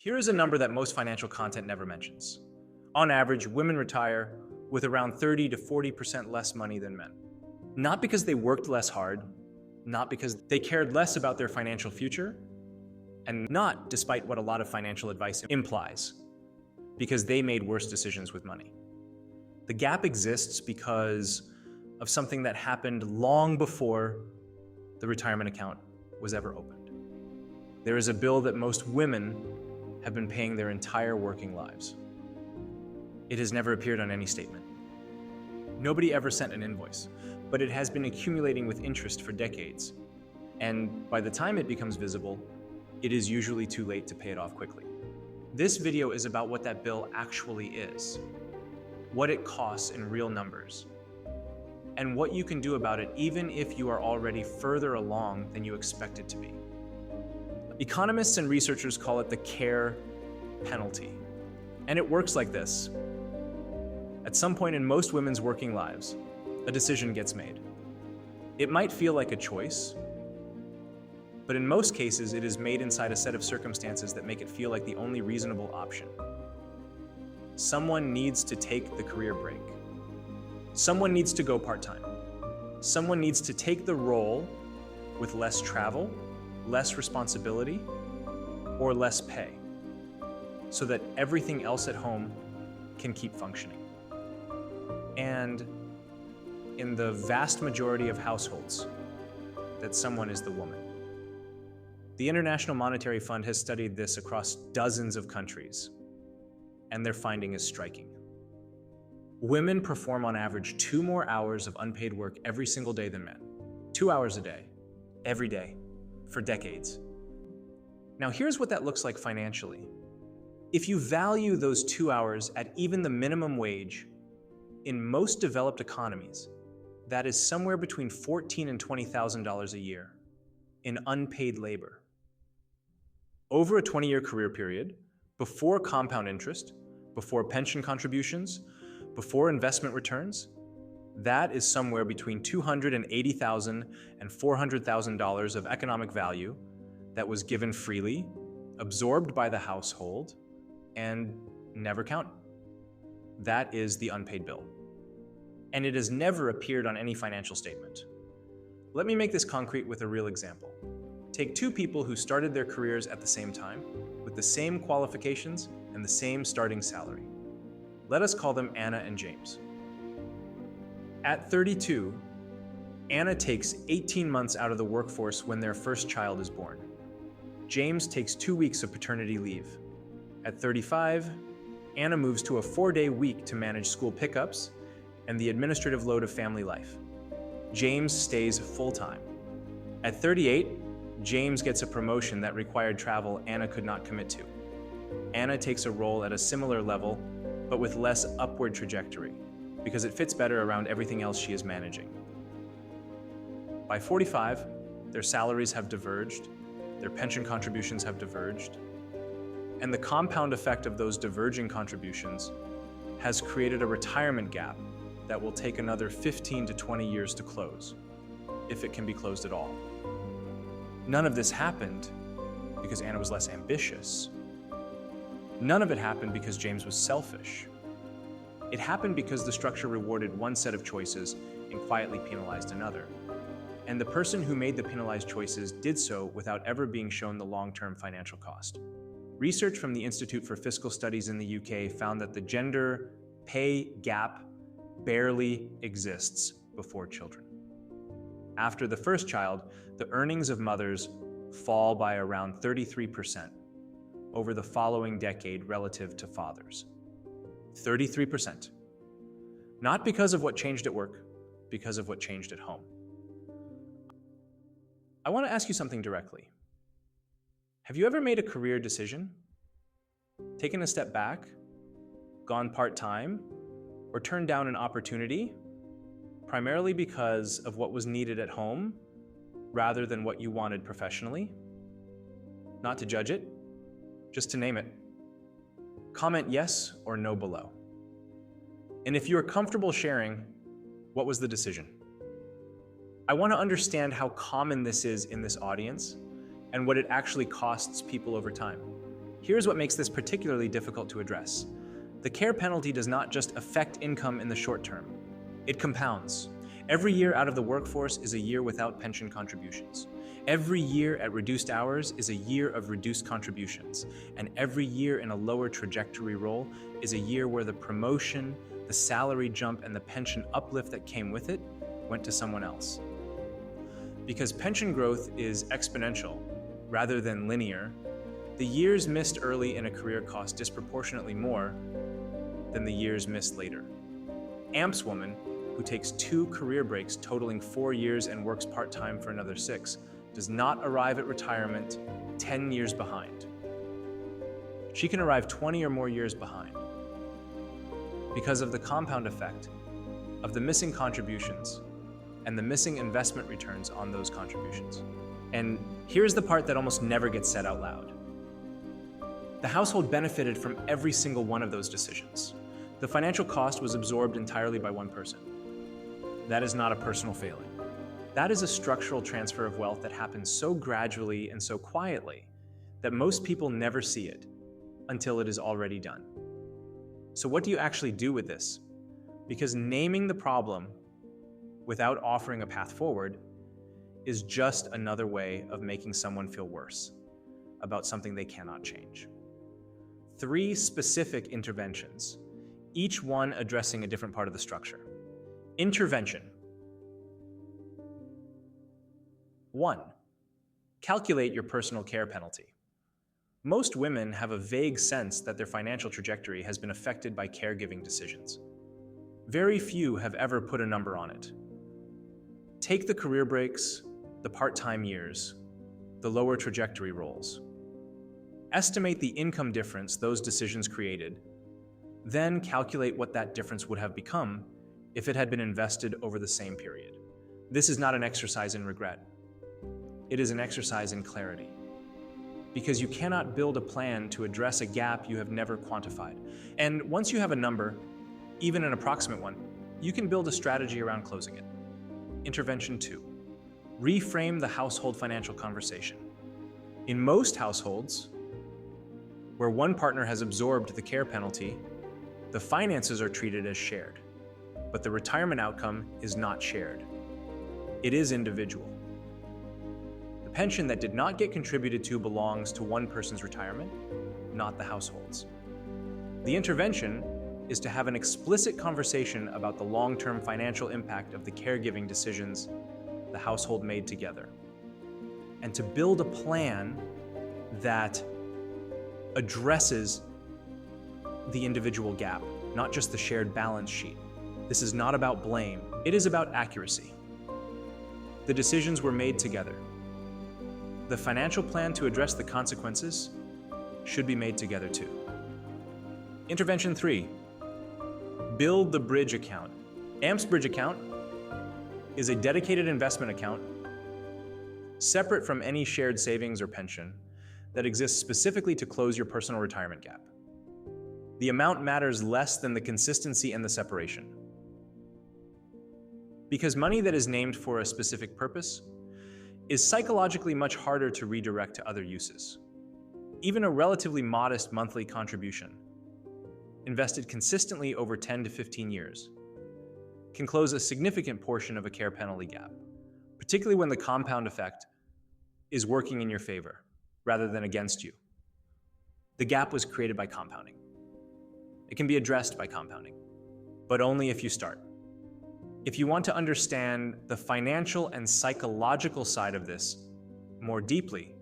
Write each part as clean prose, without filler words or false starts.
Here is a number that most financial content never mentions. On average, women retire with around 30 to 40% less money than men. Not because they worked less hard, not because they cared less about their financial future, and not despite what a lot of financial advice implies, because they made worse decisions with money. The gap exists because of something that happened long before the retirement account was ever opened. There is a bill that most women have been paying their entire working lives. It has never appeared on any statement. Nobody ever sent an invoice, but it has been accumulating with interest for decades. And by the time it becomes visible, it is usually too late to pay it off quickly. This video is about what that bill actually is, what it costs in real numbers, and what you can do about it even if you are already further along than you expected to be. Economists and researchers call it the care penalty. And it works like this. At some point in most women's working lives, a decision gets made. It might feel like a choice, but in most cases, it is made inside a set of circumstances that make it feel like the only reasonable option. Someone needs to take the career break. Someone needs to go part-time. Someone needs to take the role with less travel, less responsibility, or less pay, so that everything else at home can keep functioning. And in the vast majority of households, that someone is the woman. The International Monetary Fund has studied this across dozens of countries, and their finding is striking. Women perform on average 2 more hours of unpaid work every single day than men. 2 hours a day, every day, for decades. Now here's what that looks like financially. If you value those 2 hours at even the minimum wage, in most developed economies, that is somewhere between $14,000 and $20,000 a year in unpaid labor. Over a 20-year career period, before compound interest, before pension contributions, before investment returns, that is somewhere between $280,000 and $400,000 of economic value that was given freely, absorbed by the household, and never counted. That is the unpaid bill. And it has never appeared on any financial statement. Let me make this concrete with a real example. Take 2 people who started their careers at the same time, with the same qualifications and the same starting salary. Let us call them Anna and James. At 32, Anna takes 18 months out of the workforce when their first child is born. James takes 2 weeks of paternity leave. At 35, Anna moves to a 4-day week to manage school pickups and the administrative load of family life. James stays full-time. At 38, James gets a promotion that required travel Anna could not commit to. Anna takes a role at a similar level, but with less upward trajectory, because it fits better around everything else she is managing. By 45, their salaries have diverged, their pension contributions have diverged, and the compound effect of those diverging contributions has created a retirement gap that will take another 15 to 20 years to close, if it can be closed at all. None of this happened because Anna was less ambitious. None of it happened because James was selfish. It happened because the structure rewarded one set of choices and quietly penalized another. And the person who made the penalized choices did so without ever being shown the long-term financial cost. Research from the Institute for Fiscal Studies in the UK found that the gender pay gap barely exists before children. After the first child, the earnings of mothers fall by around 33% over the following decade relative to fathers. 33%. Not because of what changed at work, because of what changed at home. I want to ask you something directly. Have you ever made a career decision, taken a step back, gone part-time, or turned down an opportunity, primarily because of what was needed at home rather than what you wanted professionally? Not to judge it, just to name it. Comment yes or no below. And if you are comfortable sharing, what was the decision? I want to understand how common this is in this audience and what it actually costs people over time. Here's what makes this particularly difficult to address. The care penalty does not just affect income in the short term. It compounds. Every year out of the workforce is a year without pension contributions. Every year at reduced hours is a year of reduced contributions. And every year in a lower trajectory role is a year where the promotion, the salary jump, and the pension uplift that came with it went to someone else. Because pension growth is exponential rather than linear, the years missed early in a career cost disproportionately more than the years missed later. Amp's woman, who takes 2 career breaks totaling 4 years and works part-time for another 6, does not arrive at retirement 10 years behind. She can arrive 20 or more years behind because of the compound effect of the missing contributions and the missing investment returns on those contributions. And here's the part that almost never gets said out loud. The household benefited from every single one of those decisions. The financial cost was absorbed entirely by one person. That is not a personal failing. That is a structural transfer of wealth that happens so gradually and so quietly that most people never see it until it is already done. So what do you actually do with this? Because naming the problem without offering a path forward is just another way of making someone feel worse about something they cannot change. 3 specific interventions, each one addressing a different part of the structure. Intervention. 1. Calculate your personal care penalty. Most women have a vague sense that their financial trajectory has been affected by caregiving decisions. Very few have ever put a number on it. Take the career breaks, the part-time years, the lower trajectory roles. Estimate the income difference those decisions created, then calculate what that difference would have become if it had been invested over the same period. This is not an exercise in regret. It is an exercise in clarity. Because you cannot build a plan to address a gap you have never quantified. And once you have a number, even an approximate one, you can build a strategy around closing it. Intervention 2. Reframe the household financial conversation. In most households, where one partner has absorbed the care penalty, the finances are treated as shared, but the retirement outcome is not shared. It is individual. The pension that did not get contributed to belongs to one person's retirement, not the household's. The intervention is to have an explicit conversation about the long-term financial impact of the caregiving decisions the household made together, and to build a plan that addresses the individual gap, not just the shared balance sheet. This is not about blame. It is about accuracy. The decisions were made together. The financial plan to address the consequences should be made together too. Intervention 3. Build the bridge account. AMP's bridge account is a dedicated investment account separate from any shared savings or pension that exists specifically to close your personal retirement gap. The amount matters less than the consistency and the separation. Because money that is named for a specific purpose is psychologically much harder to redirect to other uses. Even a relatively modest monthly contribution, invested consistently over 10 to 15 years, can close a significant portion of a care penalty gap, particularly when the compound effect is working in your favor rather than against you. The gap was created by compounding. It can be addressed by compounding, but only if you start. If you want to understand the financial and psychological side of this more deeply,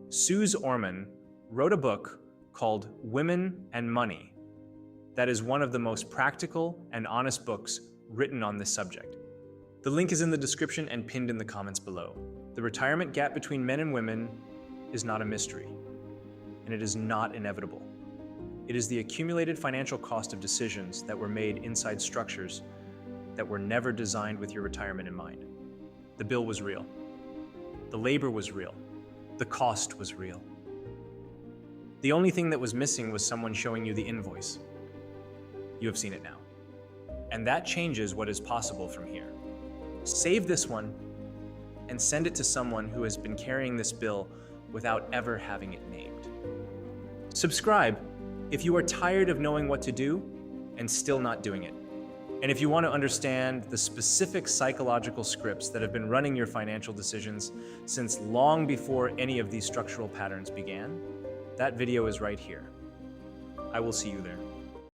Suze Orman wrote a book called Women and Money that is one of the most practical and honest books written on this subject. The link is in the description and pinned in the comments below. The retirement gap between men and women is not a mystery, and it is not inevitable. It is the accumulated financial cost of decisions that were made inside structures that were never designed with your retirement in mind. The bill was real. The labor was real. The cost was real. The only thing that was missing was someone showing you the invoice. You have seen it now. And that changes what is possible from here. Save this one and send it to someone who has been carrying this bill without ever having it named. Subscribe if you are tired of knowing what to do and still not doing it. And if you want to understand the specific psychological scripts that have been running your financial decisions since long before any of these structural patterns began, that video is right here. I will see you there.